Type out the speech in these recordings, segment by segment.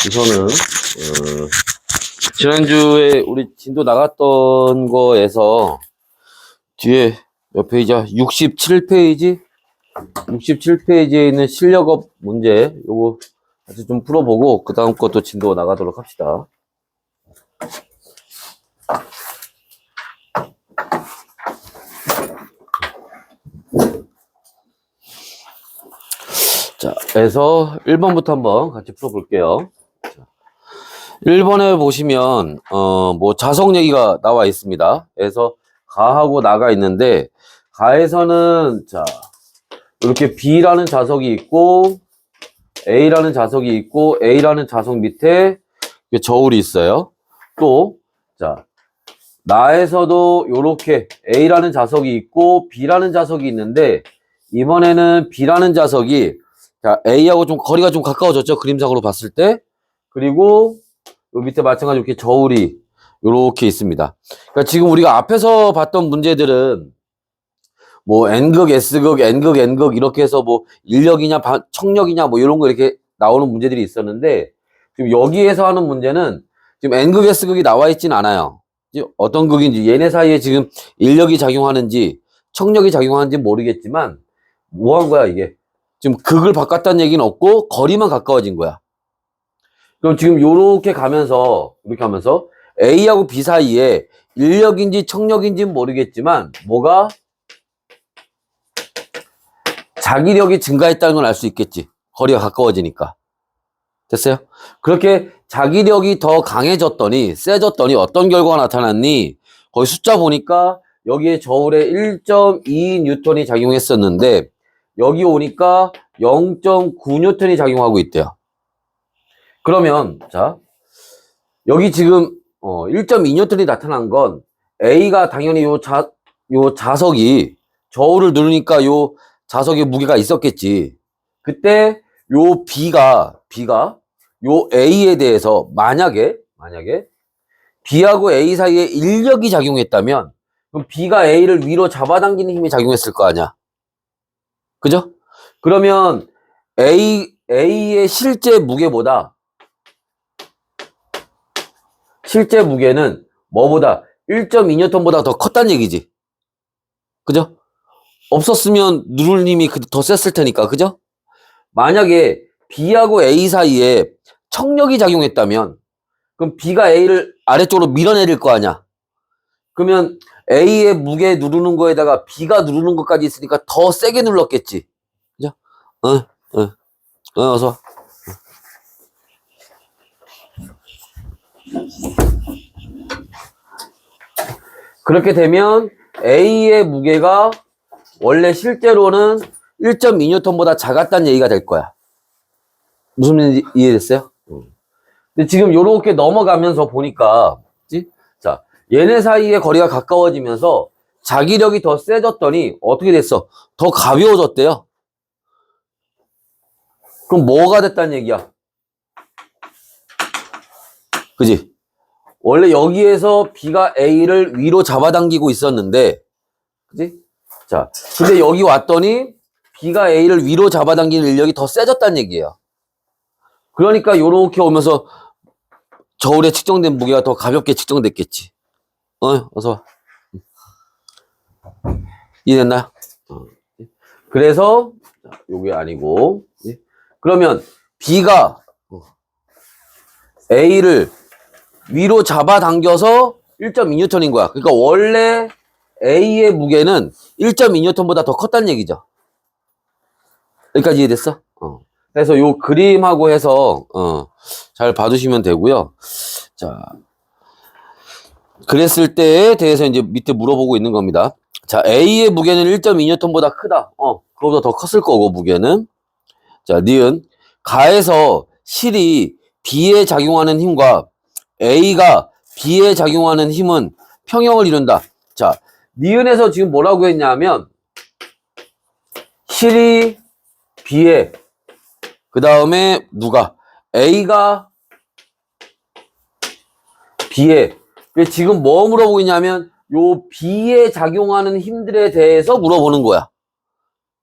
우선은 지난주에 우리 진도 나갔던 거에서 뒤에 몇 페이지야? 67페이지? 67페이지에 있는 실력업 문제 요거 같이 좀 풀어보고 그 다음 것도 진도 나가도록 합시다. 자, 그래서 1번부터 한번 같이 풀어볼게요. 1번에 보시면 뭐 자석 얘기가 나와 있습니다. 그래서 가하고 나가 있는데 가에서는 자 이렇게 B라는 자석이 있고 A라는 자석이 있고 A라는 자석 밑에 저울이 있어요. 또 자 나에서도 이렇게 A라는 자석이 있고 B라는 자석이 있는데 이번에는 B라는 자석이 자 A하고 좀 거리가 좀 가까워졌죠. 그림상으로 봤을 때. 그리고 요 밑에 마찬가지로 이렇게 저울이 이렇게 있습니다. 그러니까 지금 우리가 앞에서 봤던 문제들은 뭐 N극, S극, N극, N극 이렇게 해서 뭐 인력이냐, 청력이냐 뭐 이런 거 이렇게 나오는 문제들이 있었는데 지금 여기에서 하는 문제는 지금 N극, S극이 나와 있진 않아요. 어떤 극인지 얘네 사이에 지금 인력이 작용하는지 청력이 작용하는지 모르겠지만 뭐 한 거야 이게 지금 극을 바꿨다는 얘기는 없고 거리만 가까워진 거야. 그럼 지금 요렇게 가면서 이렇게 하면서 A하고 B 사이에 인력인지 청력인지는 모르겠지만 뭐가 자기력이 증가했다는 걸 알 수 있겠지. 거리가 가까워지니까. 됐어요? 그렇게 자기력이 더 강해졌더니 세졌더니 어떤 결과가 나타났니? 거기 숫자 보니까 여기에 저울에 1.2 뉴턴이 작용했었는데 여기 오니까 0.9 뉴턴이 작용하고 있대요. 그러면 자 여기 지금 1.2 뉴턴이 나타난 건 A가 당연히 요 자석이 저울을 누르니까 요 자석의 무게가 있었겠지. 그때 요 B가 요 A에 대해서 만약에 B하고 A 사이에 인력이 작용했다면 그럼 B가 A를 위로 잡아당기는 힘이 작용했을 거 아니야. 그죠? 그러면 A의 실제 무게는 뭐보다 1.2 뉴턴보다 더 컸다는 얘기지. 그죠? 없었으면 누를 힘이 더 셌을 테니까. 그죠? 만약에 B하고 A 사이에 청력이 작용했다면 그럼 B가 A를 아래쪽으로 밀어내릴 거 아니야. 그러면 A의 무게 누르는 거에다가 B가 누르는 것까지 있으니까 더 세게 눌렀겠지. 그죠? 어서 와. 그렇게 되면 A의 무게가 원래 실제로는 1.2 뉴턴보다 작았다는 얘기가 될 거야. 무슨 말인지 이해됐어요? 근데 지금 요렇게 넘어가면서 보니까 자 얘네 사이의 거리가 가까워지면서 자기력이 더 세졌더니 어떻게 됐어? 더 가벼워졌대요. 그럼 뭐가 됐다는 얘기야? 그지? 원래 여기에서 B가 A를 위로 잡아당기고 있었는데 그지? 자 근데 여기 왔더니 B가 A를 위로 잡아당기는 인력이 더 세졌다는 얘기예요. 그러니까 요렇게 오면서 저울에 측정된 무게가 더 가볍게 측정됐겠지. 어서 와. 이해됐나요? 그래서 요게 아니고 그러면 B가 A를 위로 잡아당겨서 1.2 뉴턴인 거야. 그러니까 원래 A의 무게는 1.2 뉴턴보다 더 컸다는 얘기죠. 여기까지 이해됐어? 그래서 요 그림하고 해서 잘 봐두시면 되고요. 자, 그랬을 때에 대해서 이제 밑에 물어보고 있는 겁니다. 자, A의 무게는 1.2 뉴턴보다 크다. 그거보다 더 컸을 거고 무게는. 자, 니은 가에서 실이 B에 작용하는 힘과 A가 B에 작용하는 힘은 평형을 이룬다. 자, 니은에서 지금 뭐라고 했냐면 실이 B에 그 다음에 누가 A가 B에. 지금 뭐 물어보고 있냐면, 요 B에 작용하는 힘들에 대해서 물어보는 거야.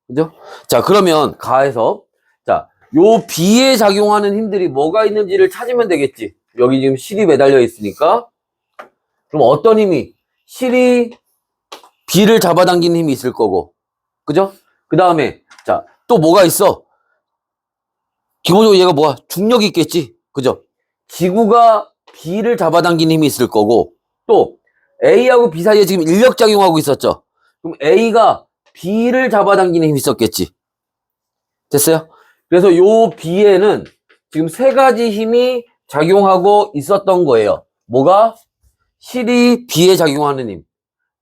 그죠? 자, 그러면 가에서, 자, 요 B에 작용하는 힘들이 뭐가 있는지를 찾으면 되겠지. 여기 지금 실이 매달려 있으니까. 그럼 어떤 힘이? 실이 B를 잡아당기는 힘이 있을 거고. 그죠? 그 다음에, 자, 또 뭐가 있어? 기본적으로 얘가 뭐야? 중력이 있겠지. 그죠? 지구가 B를 잡아당기는 힘이 있을 거고, 또 A하고 B 사이에 지금 인력작용하고 있었죠. 그럼 A가 B를 잡아당기는 힘이 있었겠지. 됐어요? 그래서 요 B에는 지금 세 가지 힘이 작용하고 있었던 거예요. 뭐가? 실이 B에 작용하는 힘,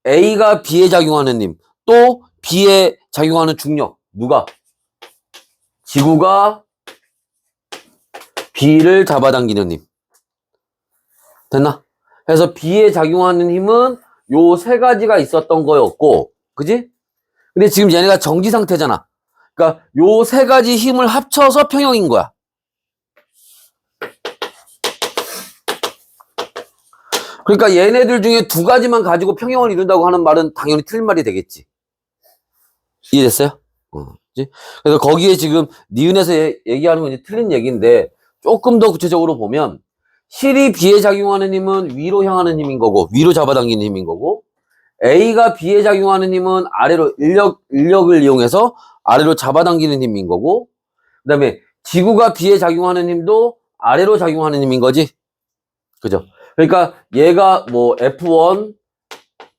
A가 B에 작용하는 힘, 또 B에 작용하는 중력. 누가? 지구가 B를 잡아당기는 힘. 됐나? 그래서 B에 작용하는 힘은 요 세 가지가 있었던 거였고, 그지? 근데 지금 얘네가 정지 상태잖아. 그러니까 요 세 가지 힘을 합쳐서 평형인 거야. 그러니까 얘네들 중에 두 가지만 가지고 평형을 이룬다고 하는 말은 당연히 틀린 말이 되겠지. 이해됐어요? 그치? 그래서 거기에 지금 니은에서 얘기하는 건 이제 틀린 얘기인데 조금 더 구체적으로 보면 실이 B에 작용하는 힘은 위로 향하는 힘인 거고 위로 잡아당기는 힘인 거고 A가 B에 작용하는 힘은 아래로 인력을 이용해서 아래로 잡아당기는 힘인 거고 그 다음에 지구가 B에 작용하는 힘도 아래로 작용하는 힘인 거지. 그죠? 그러니까 얘가 뭐 F1,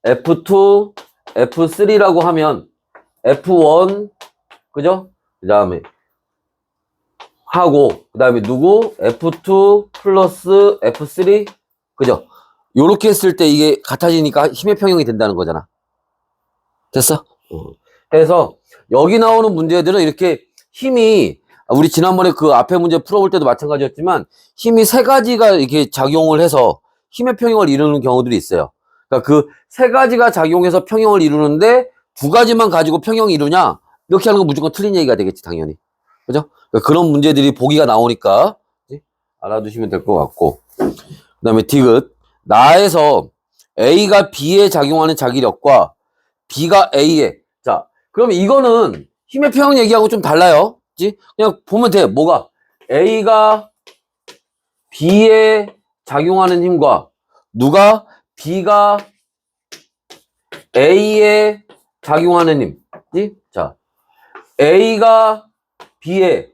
F2, F3라고 하면 F1 그죠? 그 다음에 하고 그 다음에 누구? F2 플러스 F3 그죠? 요렇게 했을 때 이게 같아지니까 힘의 평형이 된다는 거잖아. 됐어? 그래서 여기 나오는 문제들은 이렇게 힘이 우리 지난번에 그 앞에 문제 풀어볼 때도 마찬가지였지만 힘이 세 가지가 이렇게 작용을 해서 힘의 평형을 이루는 경우들이 있어요. 그러니까 그 세 가지가 작용해서 평형을 이루는데 두 가지만 가지고 평형을 이루냐? 이렇게 하는 건 무조건 틀린 얘기가 되겠지, 당연히. 그죠? 그러니까 그런 문제들이 보기가 나오니까 알아두시면 될 것 같고. 그 다음에 디귿. 나에서 A가 B에 작용하는 자기력과 B가 A에. 자, 그럼 이거는 힘의 평형 얘기하고 좀 달라요. 그치? 그냥 보면 돼. 뭐가? A가 B에 작용하는 힘과 누가? B가 A에 작용하는 힘. 그치? 자, A가 B에,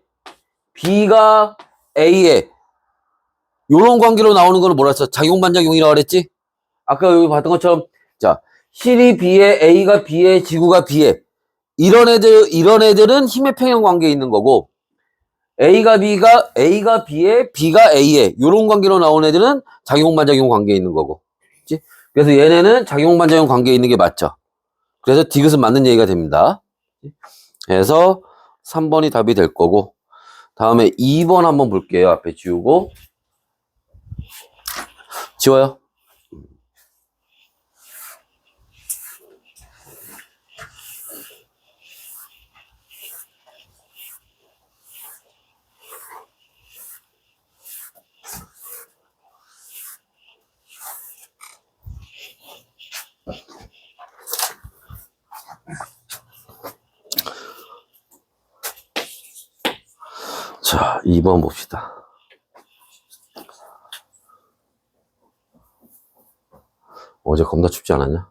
B가 A에. 요런 관계로 나오는 거는 뭐라 했어? 작용반작용이라고 그랬지? 아까 여기 봤던 것처럼, 자, 실이 B에, A가 B에, 지구가 B에. 이런 애들은 힘의 평형 관계에 있는 거고, A가 B에, B가 A에. 요런 관계로 나온 애들은 작용반작용 관계에 있는 거고. 그치? 그래서 얘네는 작용반작용 관계에 있는 게 맞죠. 그래서 디귿은 맞는 얘기가 됩니다. 그래서 3번이 답이 될 거고, 다음에 2번 한번 볼게요. 앞에 지우고. 지워요. 자, 2번 봅시다. 어제 겁나 춥지 않았냐?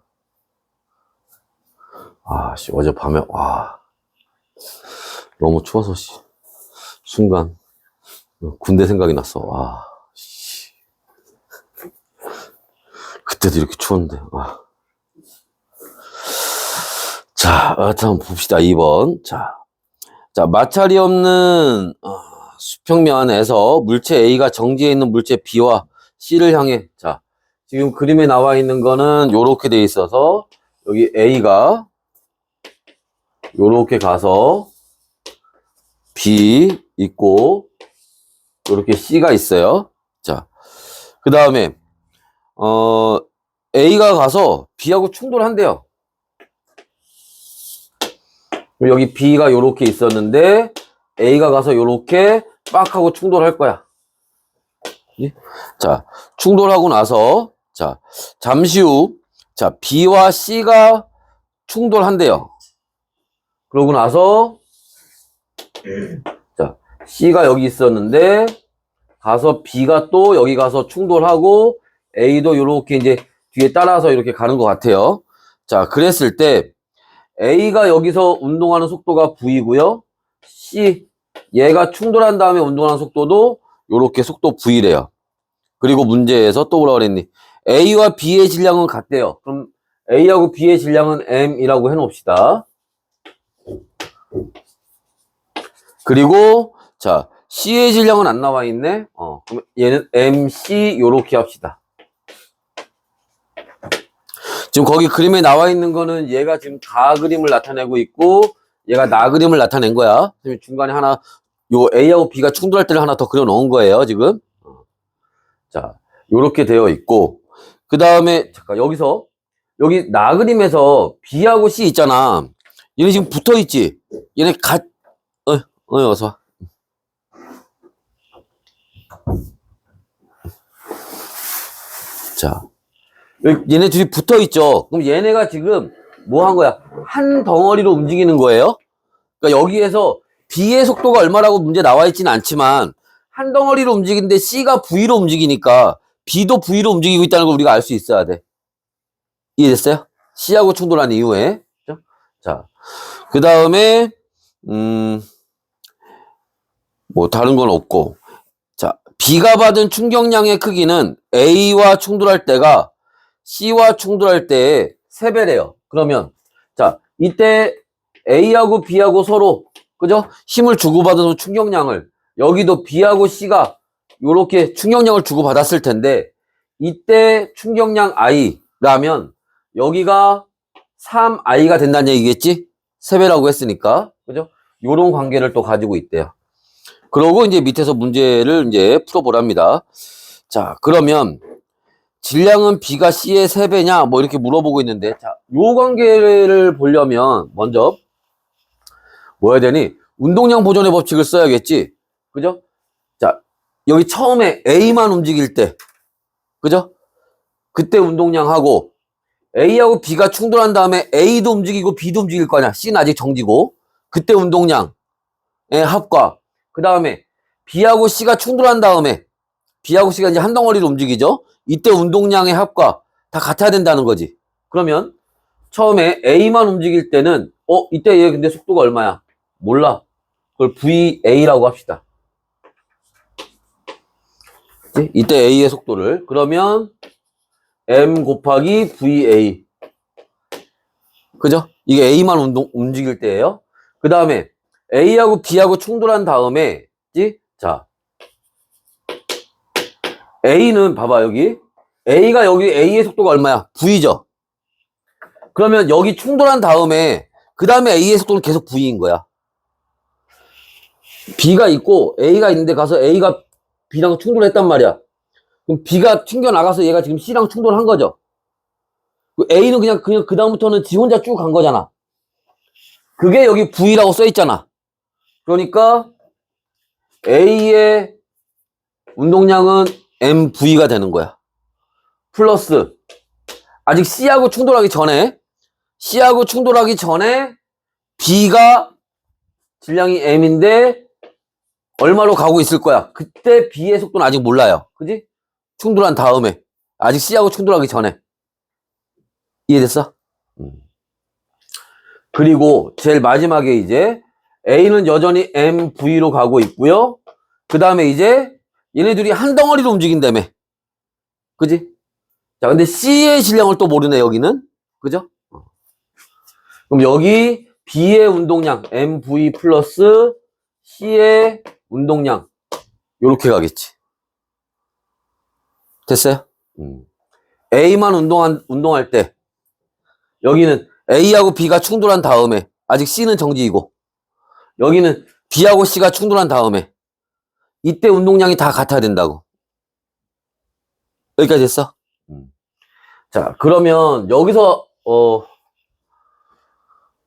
아, 씨, 어제 밤에, 와. 너무 추워서, 씨. 순간, 군대 생각이 났어. 와, 씨. 그때도 이렇게 추웠는데, 와. 자, 한번 봅시다. 2번. 자, 마찰이 없는, 수평면에서 물체 A가 정지해 있는 물체 B와 C를 향해, 자, 지금 그림에 나와 있는 거는 요렇게 돼 있어서, 여기 A가 요렇게 가서 B 있고 요렇게 C가 있어요. 자, 그 다음에 A가 가서 B하고 충돌한대요. 여기 B가 요렇게 있었는데 A가 가서 요렇게 빡 하고 충돌할 거야. 자, 충돌하고 나서, 자, 잠시 후, 자, B와 C가 충돌한대요. 그러고 나서, 자, C가 여기 있었는데, 가서 B가 또 여기 가서 충돌하고, A도 이렇게 이제 뒤에 따라서 이렇게 가는 것 같아요. 자, 그랬을 때, A가 여기서 운동하는 속도가 V고요. C, 얘가 충돌한 다음에 운동하는 속도도 이렇게 속도 V래요. 그리고 문제에서 또 뭐라 그랬니? A와 B의 질량은 같대요. 그럼 A하고 B의 질량은 M이라고 해놓읍시다. 그리고 자, C의 질량은 안 나와 있네. 그럼 얘는 MC 요렇게 합시다. 지금 거기 그림에 나와 있는 거는 얘가 지금 가 그림을 나타내고 있고 얘가 나 그림을 나타낸 거야. 중간에 하나 요 A하고 B가 충돌할 때를 하나 더 그려 놓은 거예요, 지금. 자, 요렇게 되어 있고 그 다음에 잠깐 여기서 여기 나 그림에서 B하고 C 있잖아. 얘네 지금 붙어 있지. 얘네 어서 와. 자, 얘네 둘이 붙어 있죠. 그럼 얘네가 지금 뭐 한 거야? 한 덩어리로 움직이는 거예요. 그러니까 여기에서 B의 속도가 얼마라고 문제 나와 있지는 않지만 한 덩어리로 움직이는데 C가 V로 움직이니까 B도 V로 움직이고 있다는 걸 우리가 알 수 있어야 돼. 이해됐어요? C하고 충돌한 이후에. 그렇죠? 자, 그 다음에 뭐 다른 건 없고. 자, B가 받은 충격량의 크기는 A와 충돌할 때가 C와 충돌할 때의 3배래요. 그러면 자, 이때 A하고 B하고 서로 그죠? 힘을 주고받은 충격량을 여기도 B하고 C가 이렇게 충격량을 주고받았을 텐데 이때 충격량 I라면 여기가 3I가 된다는 얘기겠지? 3배라고 했으니까 그죠? 요런 관계를 또 가지고 있대요. 그러고 이제 밑에서 문제를 이제 풀어보랍니다. 자, 그러면 질량은 B가 C의 3배냐? 뭐 이렇게 물어보고 있는데, 자, 요 관계를 보려면 먼저 뭐 해야 되니? 운동량 보존의 법칙을 써야겠지? 그죠? 자, 여기 처음에 A만 움직일 때, 그죠? 그때 운동량하고 A하고 B가 충돌한 다음에 A도 움직이고 B도 움직일 거 아니야? C는 아직 정지고. 그때 운동량의 합과, 그 다음에 B하고 C가 충돌한 다음에 B하고 C가 이제 한 덩어리로 움직이죠? 이때 운동량의 합과 다 같아야 된다는 거지. 그러면 처음에 A만 움직일 때는 이때 얘 근데 속도가 얼마야? 몰라. 그걸 VA라고 합시다. 이때 A의 속도를. 그러면 M 곱하기 VA. 그죠? 이게 A만 움직일 때예요. 그 다음에 A하고 B하고 충돌한 다음에 자, A는 봐봐 여기 A가 여기 A의 속도가 얼마야? V죠. 그러면 여기 충돌한 다음에 그 다음에 A의 속도는 계속 V인 거야. B가 있고 A가 있는데 가서 A가 B랑 충돌했단 말이야. 그럼 B가 튕겨나가서 얘가 지금 C랑 충돌한 거죠. A는 그냥 그 다음부터는 지 혼자 쭉 간 거잖아. 그게 여기 V라고 써 있잖아. 그러니까 A의 운동량은 MV가 되는 거야. 플러스 아직 C하고 충돌하기 전에 B가 질량이 M인데 얼마로 가고 있을 거야. 그때 B의 속도는 아직 몰라요. 그지? 충돌한 다음에 아직 C하고 충돌하기 전에. 이해됐어? 그리고 제일 마지막에 이제 A는 여전히 MV로 가고 있고요. 그 다음에 이제 얘네들이 한 덩어리로 움직인다며. 그지? 자, 근데 C의 질량을 또 모르네, 여기는. 그죠? 그럼 여기 B의 운동량, MV 플러스 C의 운동량. 요렇게 가겠지. 됐어요? A만 운동할 때, 여기는 A하고 B가 충돌한 다음에, 아직 C는 정지이고, 여기는 B하고 C가 충돌한 다음에, 이때 운동량이 다 같아야 된다고. 여기까지 됐어? 자, 그러면 여기서,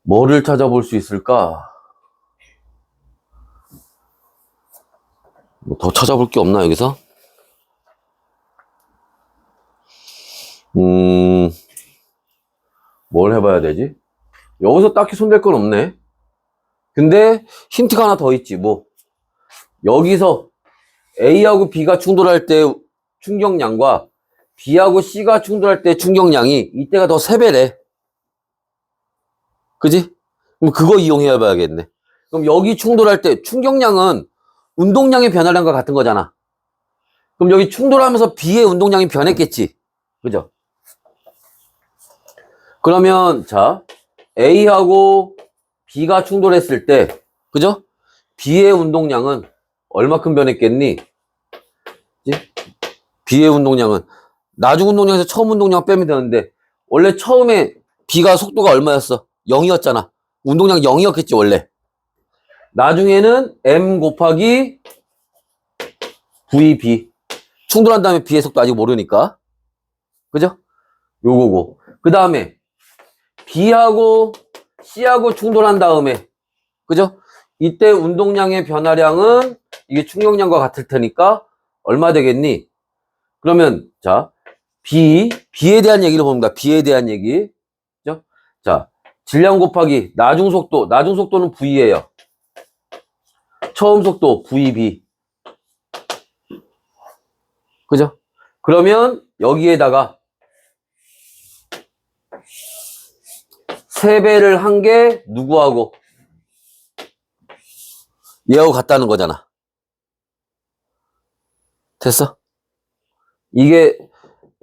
뭐를 찾아볼 수 있을까? 뭐 더 찾아볼 게 없나, 여기서? 뭘 해봐야 되지? 여기서 딱히 손댈 건 없네. 근데 힌트가 하나 더 있지. 뭐 여기서 A하고 B가 충돌할 때 충격량과 B하고 C가 충돌할 때 충격량이 이때가 더 3배래. 그지? 그럼 그거 이용해 봐야겠네. 그럼 여기 충돌할 때 충격량은 운동량의 변화량과 같은 거잖아. 그럼 여기 충돌하면서 B의 운동량이 변했겠지. 그죠? 그러면 자 A하고 B가 충돌했을 때 그죠? B의 운동량은 얼마큼 변했겠니? 그치? B의 운동량은 나중 운동량에서 처음 운동량 빼면 되는데 원래 처음에 B가 속도가 얼마였어? 0이었잖아. 운동량 0이었겠지 원래. 나중에는 M 곱하기 VB 충돌한 다음에 B의 속도 아직 모르니까 그죠? 요거고 그 다음에 B하고 C하고 충돌한 다음에 그죠? 이때 운동량의 변화량은 이게 충격량과 같을 테니까 얼마 되겠니? 그러면 자 B에 대한 얘기를 봅니다. B에 대한 얘기 그죠? 자 질량 곱하기 나중 속도는 V예요. 처음 속도 VB 그죠? 그러면 여기에다가 3배를 한 게 누구하고? 얘하고 같다는 거잖아. 됐어? 이게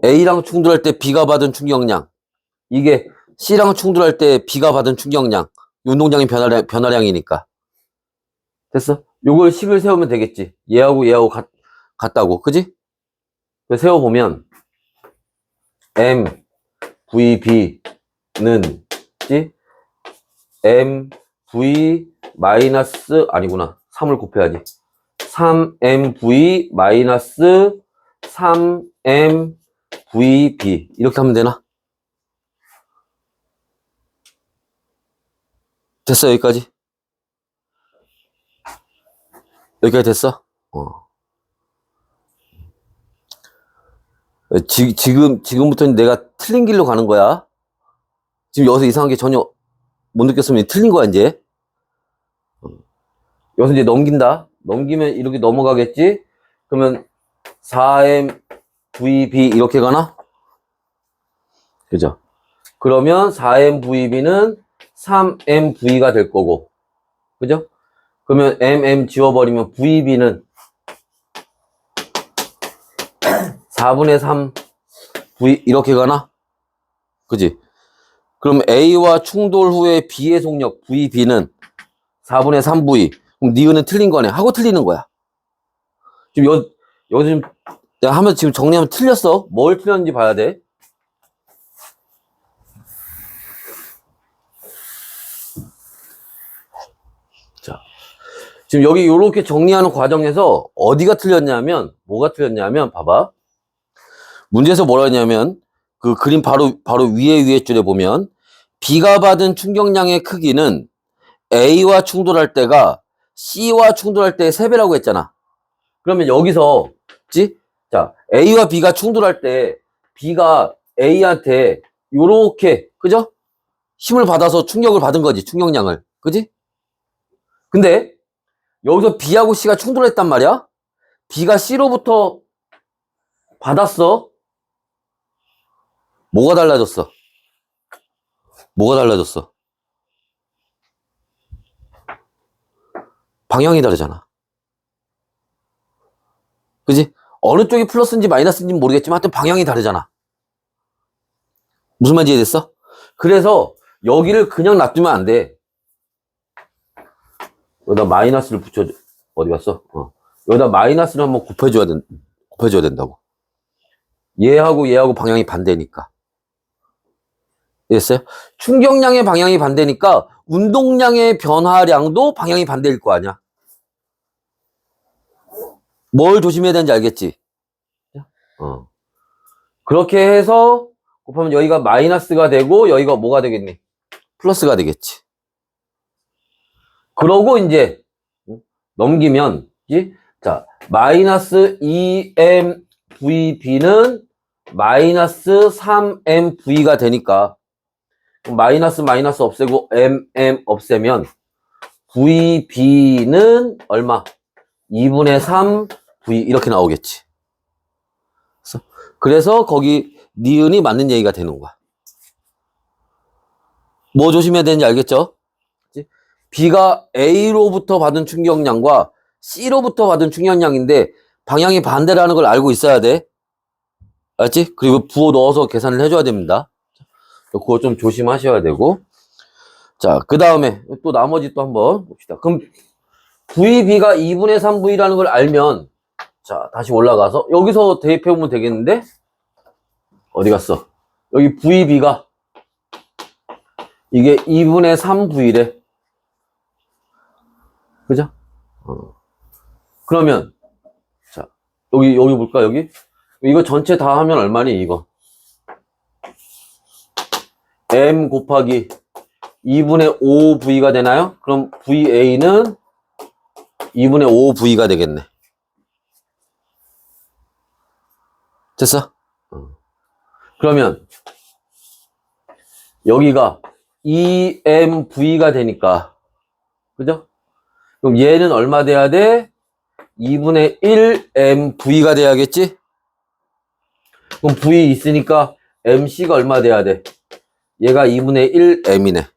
A랑 충돌할 때 B가 받은 충격량 이게 C랑 충돌할 때 B가 받은 충격량 운동량의 변화량이니까 됐어? 요걸 식을 세우면 되겠지. 얘하고 같다고 그지? 세워보면 M, VB는 M, V 마이너스 아니구나 3을 곱해야지 3MV 마이너스 3MVB 이렇게 하면 되나? 됐어 여기까지? 여기까지 됐어? 지금부터는 내가 틀린 길로 가는 거야. 지금 여기서 이상한 게 전혀 못 느꼈으면 틀린 거야, 이제. 여기서 이제 넘긴다. 넘기면 이렇게 넘어가겠지? 그러면 4MVB 이렇게 가나? 그죠? 그러면 4MVB는 3MV가 될 거고. 그죠? 그러면 MM 지워버리면 VB는 4분의 3 V 이렇게 가나? 그지? 그럼 A와 충돌 후에 B의 속력 VB는 4분의 3V. 그럼 니은은 틀린 거네. 하고 틀리는 거야. 지금 여기서 지금 내가 하면 지금 정리하면 틀렸어. 뭘 틀렸는지 봐야 돼. 자, 지금 여기 이렇게 정리하는 과정에서 어디가 틀렸냐면 뭐가 틀렸냐면 봐봐. 문제에서 뭐라 했냐면 그 그림 바로 위에 줄에 보면 B가 받은 충격량의 크기는 A와 충돌할 때가 C와 충돌할 때 3배라고 했잖아. 그러면 여기서 그치? 자, A와 B가 충돌할 때 B가 A한테 요렇게 그죠? 힘을 받아서 충격을 받은 거지. 충격량을. 그지? 근데 여기서 B하고 C가 충돌했단 말이야. B가 C로부터 받았어. 뭐가 달라졌어? 뭐가 달라졌어? 방향이 다르잖아. 그지? 어느 쪽이 플러스인지 마이너스인지 모르겠지만 하여튼 방향이 다르잖아. 무슨 말인지 이해됐어? 그래서 여기를 그냥 놔두면 안 돼. 여기다 마이너스를 붙여줘. 어디 갔어? 여기다 마이너스를 한번 곱해줘야 된다고. 얘하고 방향이 반대니까. 이해했어요? 충격량의 방향이 반대니까 운동량의 변화량도 방향이 반대일 거 아니야. 뭘 조심해야 되는지 알겠지? 그렇게 해서 곱하면 여기가 마이너스가 되고 여기가 뭐가 되겠니? 플러스가 되겠지. 그러고 이제 넘기면 자 마이너스 2MVB는 마이너스 3mv가 되니까 마이너스 없애고 mm 없애면 vb는 얼마? 2분의 3v 이렇게 나오겠지. 그래서 거기 니은이 맞는 얘기가 되는 거야. 뭐 조심해야 되는지 알겠죠? B가 A로부터 받은 충격량과 C로부터 받은 충격량인데 방향이 반대라는 걸 알고 있어야 돼. 알지? 그리고 부호 넣어서 계산을 해줘야 됩니다. 그거 좀 조심하셔야 되고. 자, 그 다음에 또 나머지 또 한번 봅시다. 그럼 VB가 2분의 3V라는 걸 알면, 자, 다시 올라가서 여기서 대입해보면 되겠는데? 어디 갔어? 여기 VB가 이게 2분의 3V래. 그죠? 그러면, 자, 여기 볼까, 여기? 이거 전체 다 하면 얼마니, 이거? M 곱하기 2분의 5V가 되나요? 그럼 VA는 2분의 5V가 되겠네. 됐어? 그러면 여기가 2MV가 되니까, 그죠? 그럼 얘는 얼마 돼야 돼? 2분의 1MV가 돼야겠지? 그럼 V 있으니까 MC가 얼마 돼야 돼? 얘가 2분의 1M이네.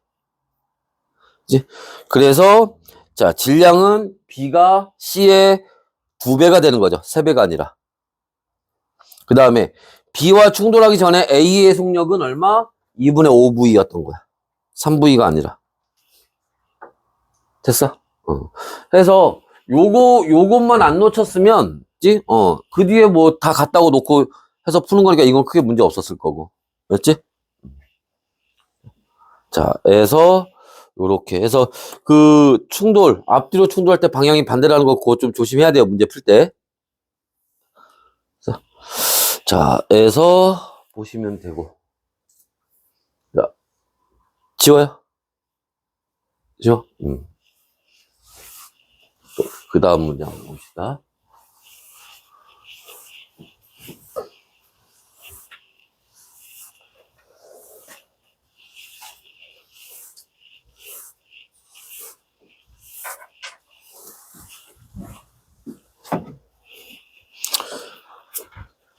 그치? 그래서 자, 질량은 B가 C의 2배가 되는 거죠. 3배가 아니라. 그 다음에 B와 충돌하기 전에 A의 속력은 얼마? 2분의 5V였던 거야. 3V가 아니라. 됐어? 그래서 요것만 안 놓쳤으면, 그 뒤에 뭐 다 갖다고 놓고 해서 푸는 거니까 이건 크게 문제 없었을 거고. 그렇지? 자, 해서 요렇게 해서 그 충돌, 앞뒤로 충돌할 때 방향이 반대라는 거 그거 좀 조심해야 돼요. 문제 풀 때. 자, 해서 보시면 되고. 자, 지워요. 지워? 그 다음 문제 한번 봅시다.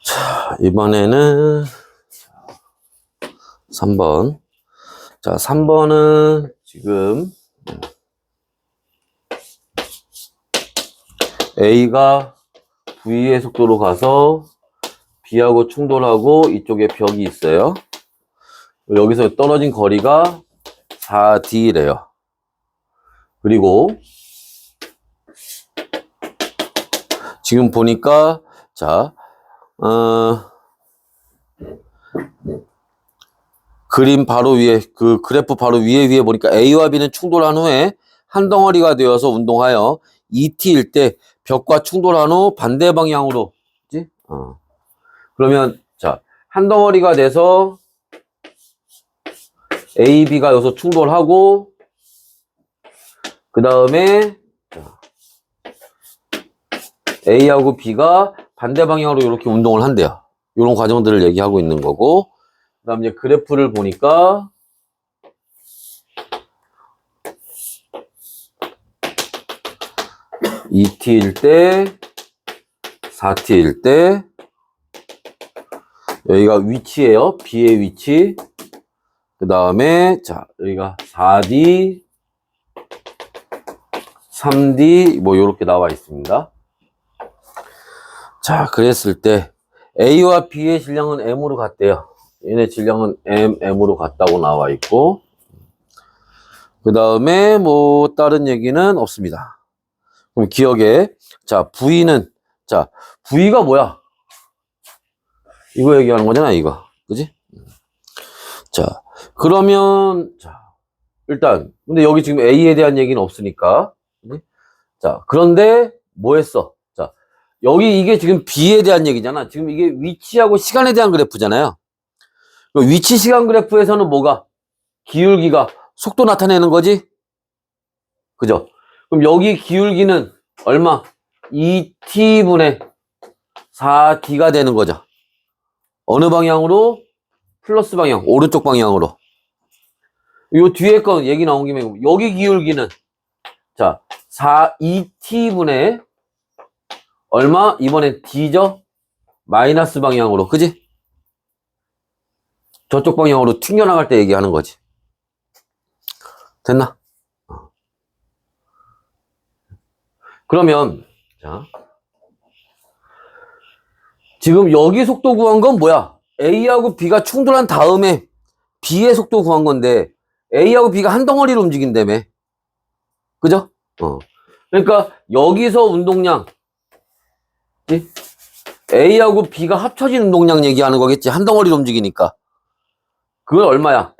자, 이번에는 3번. 자, 3번은 지금 A가 V의 속도로 가서 B하고 충돌하고 이쪽에 벽이 있어요. 여기서 떨어진 거리가 4D래요. 그리고 지금 보니까 자, 그림 바로 위에 그 그래프 바로 위에 보니까 A와 B는 충돌한 후에 한 덩어리가 되어서 운동하여 ET일 때 벽과 충돌한 후 반대 방향으로, 그치? 그러면 자, 한 덩어리가 돼서 A, B가 여기서 충돌하고 그 다음에 A하고 B가 반대 방향으로 이렇게 운동을 한대요. 이런 과정들을 얘기하고 있는 거고, 그 다음 이제 그래프를 보니까 ET일 때 4T일 때 여기가 위치예요. B의 위치. 그 다음에 자, 여기가 4D 3D 뭐 이렇게 나와 있습니다. 자, 그랬을 때 A와 B의 질량은 M으로 같대요. 얘네 질량은 M으로 같다고 나와 있고, 그 다음에 뭐 다른 얘기는 없습니다. 그럼 기억에 자, V는 자, V가 뭐야? 이거 얘기하는 거잖아, 이거. 그지? 자, 그러면 자, 일단 근데 여기 지금 A에 대한 얘기는 없으니까. 그지? 자, 그런데 뭐 했어? 자, 여기 이게 지금 B에 대한 얘기잖아. 지금 이게 위치하고 시간에 대한 그래프잖아요. 위치 시간 그래프에서는 뭐가? 기울기가 속도 나타내는 거지? 그죠? 그럼 여기 기울기는 얼마? 2t분의 4d가 되는 거죠. 어느 방향으로? 플러스 방향, 오른쪽 방향으로. 요 뒤에 건 얘기 나온 김에 여기 기울기는 자 2t분의 얼마? 이번엔 d죠? 마이너스 방향으로, 그지? 저쪽 방향으로 튕겨나갈 때 얘기하는 거지. 됐나? 그러면 자 지금 여기 속도 구한 건 뭐야? A하고 B가 충돌한 다음에 B의 속도 구한 건데 A하고 B가 한 덩어리로 움직인다며. 그죠? 그러니까 여기서 운동량 A하고 B가 합쳐진 운동량 얘기하는 거겠지. 한 덩어리로 움직이니까. 그건 얼마야?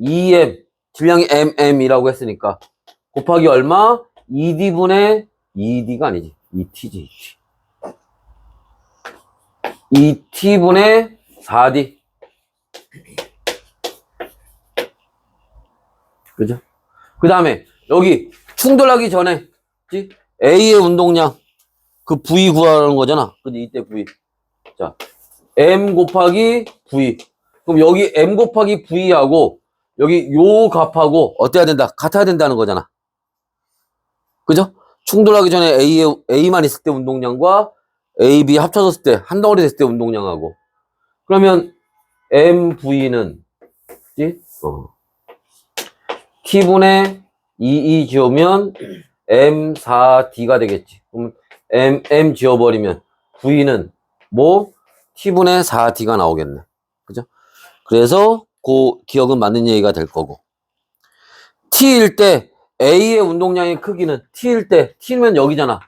2m, 질량이 mm이라고 했으니까 곱하기 얼마? 2d분의 2d가 아니지. 2t지. 2t분의 4d. 그죠? 그 다음에 여기 충돌하기 전에 A의 운동량 그 V 구하라는 거잖아. 그지? 이때 V. 자, M 곱하기 V. 그럼 여기 M 곱하기 V하고 여기 요 값하고 어때야 된다? 같아야 된다는 거잖아. 그죠? 충돌하기 전에 A만 있을 때 운동량과 A, B 합쳐졌을 때 한 덩어리 됐을 때 운동량하고. 그러면 MV는 T분의 2E 지우면 M4D가 되겠지. 그럼 M 지워버리면 V는 뭐? T분의 4D가 나오겠네. 그죠? 그래서 그 기억은 맞는 얘기가 될 거고. T일 때 A의 운동량의 크기는 T일 때 T면 여기잖아.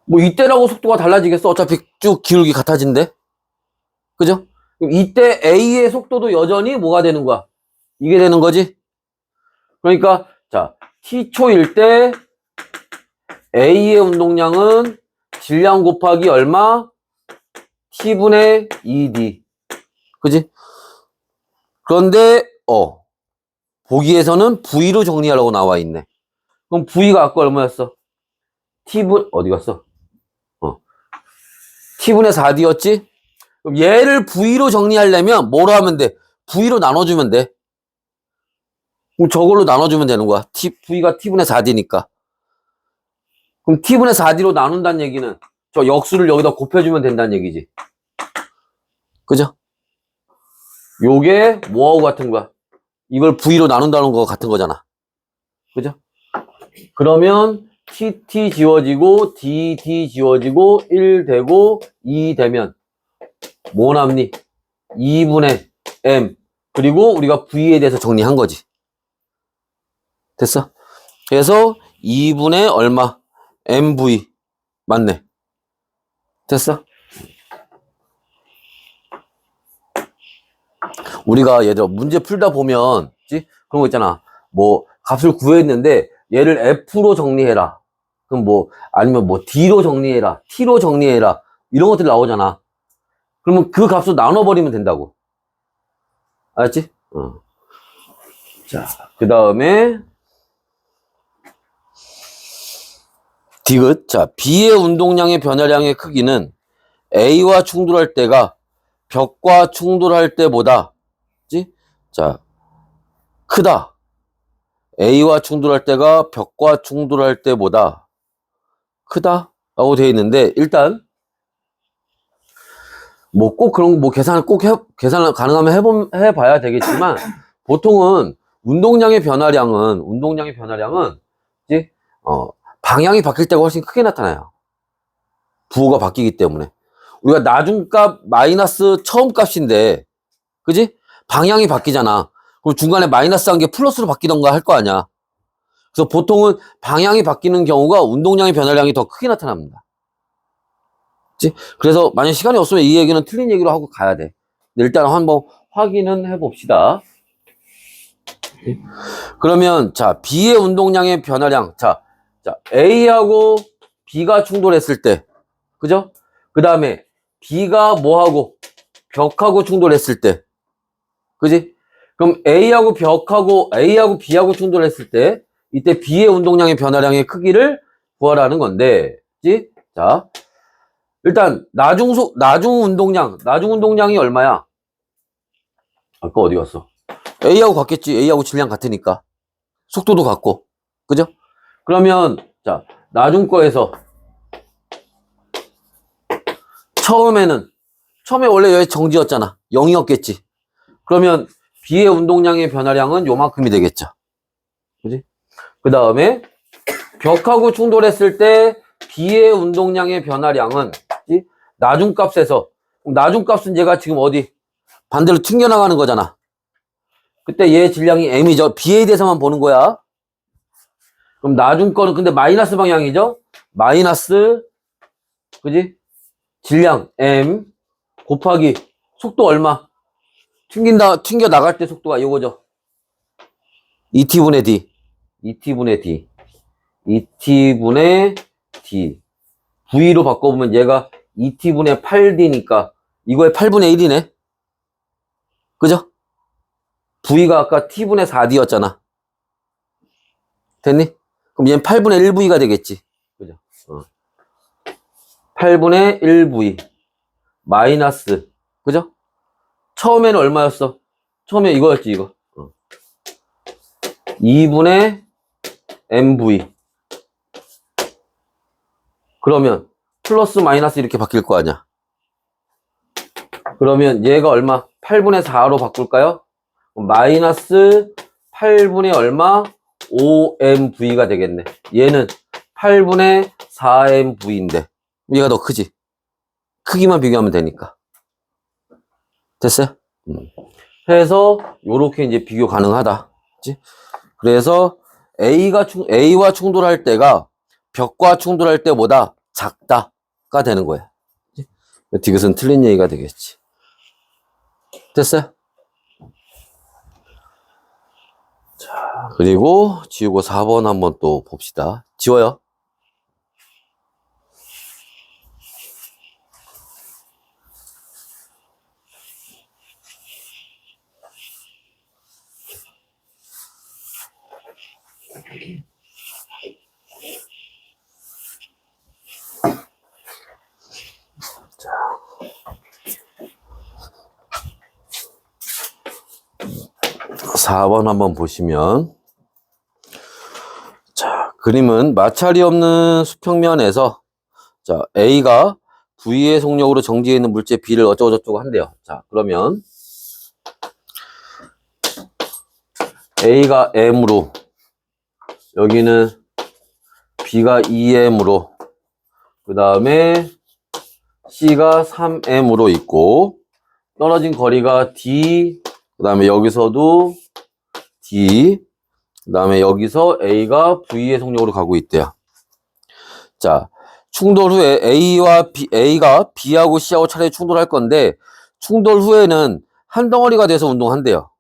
뭐 이때라고 속도가 달라지겠어? 어차피 쭉 기울기 같아진대. 그죠? 그럼 이때 A의 속도도 여전히 뭐가 되는 거야? 이게 되는 거지? 그러니까 자 T초일 때 A의 운동량은 질량 곱하기 얼마? T분의 2D. 그지? 그런데 보기에서는 V로 정리하라고 나와 있네. 그럼 V가 아까 얼마였어? T분 어디 갔어? T분의 4D였지? 그럼 얘를 V로 정리하려면 뭐로 하면 돼? V로 나눠주면 돼. 그럼 저걸로 나눠주면 되는 거야. V가 T분의 4D니까. 그럼 T분의 4D로 나눈다는 얘기는 저 역수를 여기다 곱해주면 된다는 얘기지. 그죠? 요게 뭐하고 같은 거야? 이걸 V로 나눈다는 거 같은 거잖아. 그죠? 그러면 TT 지워지고 DD 지워지고 1 되고 2 되면 뭐 남니? 2분의 M. 그리고 우리가 V에 대해서 정리한 거지. 됐어? 그래서 2분의 얼마? MV. 맞네. 됐어? 우리가 얘들아 문제 풀다 보면 그런 거 있잖아. 뭐 값을 구했는데 얘를 F로 정리해라. 그럼 뭐 아니면 뭐 D로 정리해라. T로 정리해라. 이런 것들이 나오잖아. 그러면 그 값을 나눠버리면 된다고. 알았지? 자, 그 다음에 디귿. 자, B의 운동량의 변화량의 크기는 A와 충돌할 때가 벽과 충돌할 때보다 자, 크다. A와 충돌할 때가 벽과 충돌할 때보다 크다라고 되어 있는데 일단 뭐 꼭 그런 뭐 계산을 계산을 가능하면 해봐야 되겠지만 보통은 운동량의 변화량은 방향이 바뀔 때가 훨씬 크게 나타나요. 부호가 바뀌기 때문에 우리가 나중값 마이너스 처음값인데 그지? 방향이 바뀌잖아. 그럼 중간에 마이너스 한 게 플러스로 바뀌던가 할 거 아니야. 그래서 보통은 방향이 바뀌는 경우가 운동량의 변화량이 더 크게 나타납니다. 그치? 그래서 만약 시간이 없으면 이 얘기는 틀린 얘기로 하고 가야 돼. 일단 한번 확인은 해봅시다. 그러면 자 B의 운동량의 변화량 자 A하고 B가 충돌했을 때 그죠? 그 다음에 B가 뭐하고 벽하고 충돌했을 때 그지? 그럼 A하고 B하고 충돌했을 때 이때 B의 운동량의 변화량의 크기를 구하라는 건데 그지? 자 일단 나중 운동량이 얼마야? 아까 어디 갔어? A하고 같겠지. A하고 질량 같으니까. 속도도 같고. 그죠? 그러면 자, 나중 거에서 처음에 원래 여기 정지였잖아. 0이었겠지. 그러면 B의 운동량의 변화량은 요만큼이 되겠죠. 그지? 그 다음에 벽하고 충돌했을 때 B의 운동량의 변화량은 나중값에서, 나중값은 얘가 지금 어디 반대로 튕겨나가는 거잖아. 그때 얘 질량이 M이죠. B에 대해서만 보는 거야. 그럼 나중 거는 근데 마이너스 방향이죠. 마이너스, 그지? 질량 M 곱하기 속도 얼마? 튕겨 나갈 때 속도가 이거죠. ET분의 D. ET분의 D. ET분의 D. V로 바꿔보면 얘가 ET분의 8D니까 이거의 8분의 1이네. 그죠? V가 아까 T분의 4D였잖아. 됐니? 그럼 얘는 8분의 1V가 되겠지. 그죠? 8분의 1V. 마이너스. 그죠? 처음에는 얼마였어? 처음에 이거였지, 이거. 2분의 MV. 그러면 플러스 마이너스 이렇게 바뀔 거 아니야. 그러면 얘가 얼마? 8분의 4로 바꿀까요? 마이너스 8분의 얼마? 5MV가 되겠네. 얘는 8분의 4MV인데 얘가 더 크지? 크기만 비교하면 되니까. 됐어요? 해서 요렇게 이제 비교 가능하다. 그치? 그래서 A와 충돌할 때가 벽과 충돌할 때보다 작다가 되는 거야. 디귿은 틀린 얘기가 되겠지. 됐어요? 자, 그리고 지우고 4번 한번 또 봅시다. 지워요. 자. 4번 한번 보시면, 자, 그림은 마찰이 없는 수평면에서, 자, A가 V의 속력으로 정지해 있는 물체 B를 어쩌고저쩌고 한대요. 자, 그러면 A가 M으로, 여기는 B가 2M으로, 그 다음에 C가 3M으로 있고, 떨어진 거리가 D, 그 다음에 여기서도 D, 그 다음에 여기서 A가 V의 속력으로 가고 있대요. 자, 충돌 후에 A가 B하고 C하고 차례 충돌할 건데, 충돌 후에는 한 덩어리가 돼서 운동한대요.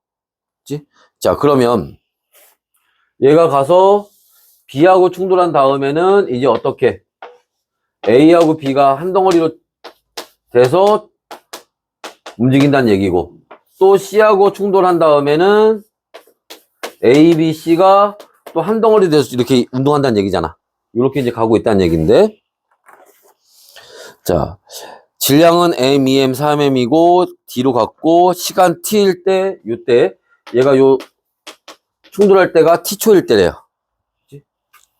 그치? 자, 그러면 얘가 가서 B하고 충돌한 다음에는 이제 어떻게? A하고 B가 한 덩어리로 돼서 움직인다는 얘기고, 또 C하고 충돌한 다음에는 A, B, C가 또 한 덩어리 돼서 이렇게 운동한다는 얘기잖아. 이렇게 이제 가고 있다는 얘기인데, 자, 질량은 M, 2M, 3M이고 D로 갔고, 시간 T일 때, 요때 얘가 요 충돌할 때가 T초일 때래요.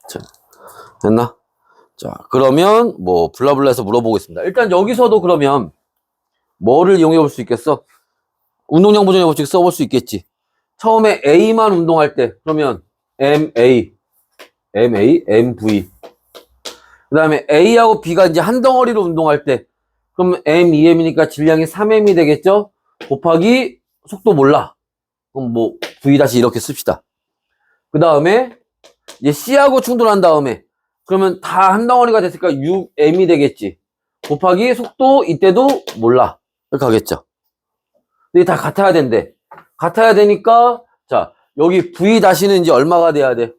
자, 됐나? 자, 그러면 뭐 블라블라해서 물어보겠습니다. 일단 여기서도 그러면 뭐를 이용해 볼 수 있겠어? 운동량 보존의 법칙 써볼 수 있겠지. 처음에 A만 운동할 때 그러면 MA, MV. 그 다음에 A하고 B가 이제 한 덩어리로 운동할 때 그러면 M, 2M이니까 질량이 3M이 되겠죠? 곱하기 속도 몰라. 그럼 뭐 V 다시 이렇게 씁시다. 그 다음에 이제 C하고 충돌한 다음에 그러면 다 한 덩어리가 됐으니까 6M이 되겠지. 곱하기 속도 이때도 몰라. 이렇게 하겠죠. 근데 다 같아야 된대. 같아야 되니까 자 여기 V 다시는 이제 얼마가 돼야 돼?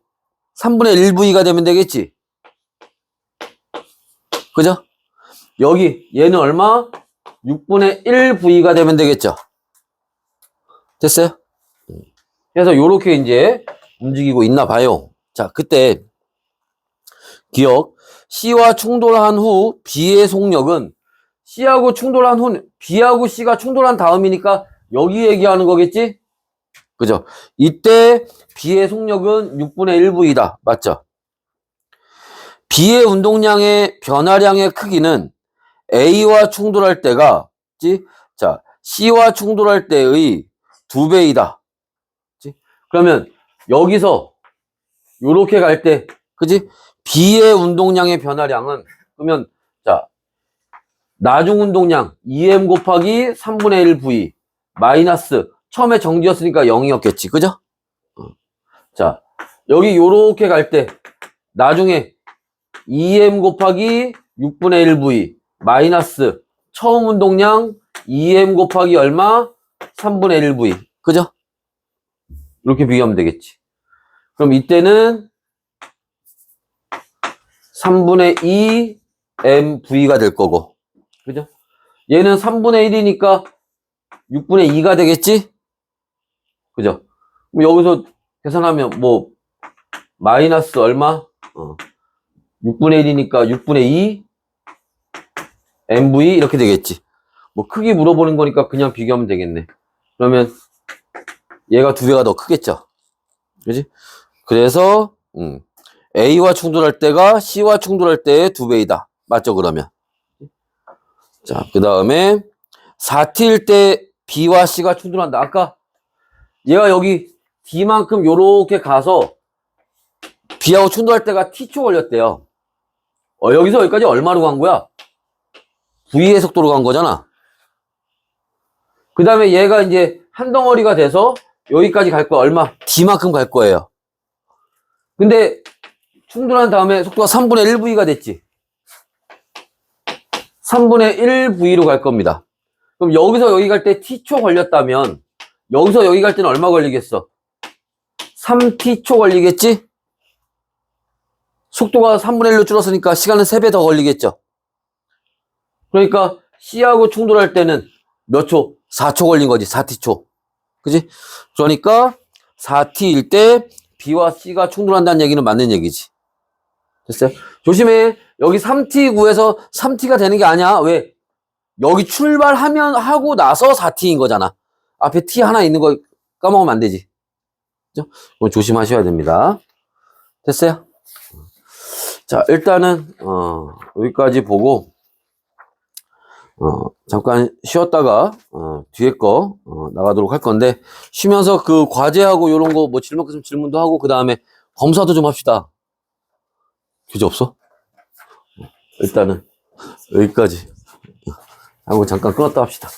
3분의 1V가 되면 되겠지. 그죠? 여기 얘는 얼마? 6분의 1V가 되면 되겠죠. 됐어요? 그래서 요렇게 이제 움직이고 있나 봐요. 자, 그때 기억 C와 충돌한 후 B의 속력은 C하고 충돌한 후 B하고 C가 충돌한 다음이니까 여기 얘기하는 거겠지? 그죠? 이때 B의 속력은 6분의 1V다. 맞죠? B의 운동량의 변화량의 크기는 A와 충돌할 때가, 그치? 자, C와 충돌할 때의 2배이다. 그치? 그러면 여기서 요렇게 갈 때, 그치? B의 운동량의 변화량은, 그러면, 자, 나중 운동량 2m 곱하기 3분의 1V 마이너스, 처음에 정지였으니까 0이었겠지. 그죠? 자, 여기 요렇게 갈 때, 나중에 2m 곱하기 6분의 1V 마이너스 처음 운동량 2m 곱하기 얼마? 3분의 1V. 그죠? 이렇게 비교하면 되겠지. 그럼 이때는 3분의 2mV가 될 거고. 그죠? 얘는 3분의 1이니까 6분의 2가 되겠지? 그죠? 그럼 여기서 계산하면 뭐 마이너스 얼마? 6분의 1이니까 6분의 2 MV 이렇게 되겠지. 뭐 크기 물어보는 거니까 그냥 비교하면 되겠네. 그러면 얘가 2배가 더 크겠죠. 그지? 그래서 A와 충돌할 때가 C와 충돌할 때의 2배이다. 맞죠? 그러면. 자, 그 다음에 4T일 때 B와 C가 충돌한다. 아까 얘가 여기 D만큼 요렇게 가서 B하고 충돌할 때가 T초 걸렸대요. 여기서 여기까지 얼마로 간 거야? V의 속도로 간 거잖아. 그 다음에 얘가 이제 한 덩어리가 돼서 여기까지 갈 거야. 얼마? D만큼 갈 거예요. 근데 충돌한 다음에 속도가 3분의 1V가 됐지. 3분의 1V로 갈 겁니다. 그럼 여기서 여기 갈 때 T초 걸렸다면 여기서 여기 갈 때는 얼마 걸리겠어? 3T초 걸리겠지? 속도가 3분의 1로 줄었으니까 시간은 3배 더 걸리겠죠. 그러니까 C하고 충돌할 때는 몇 초? 4초 걸린 거지. 4T초. 그지? 그러니까 4T일 때 B와 C가 충돌한다는 얘기는 맞는 얘기지. 됐어요? 조심해. 여기 3T 구해서 3T가 되는 게 아니야. 왜? 여기 출발하면 하고 나서 4T인 거잖아. 앞에 T 하나 있는 거 까먹으면 안 되지. 그죠? 조심하셔야 됩니다. 됐어요? 자, 일단은 여기까지 보고 잠깐 쉬었다가 뒤에 거 나가도록 할 건데, 쉬면서 그 과제하고 요런 거 뭐 질문 있으면 질문도 하고 그 다음에 검사도 좀 합시다. 규제 없어? 일단은 여기까지 하고 잠깐 끊었다 합시다.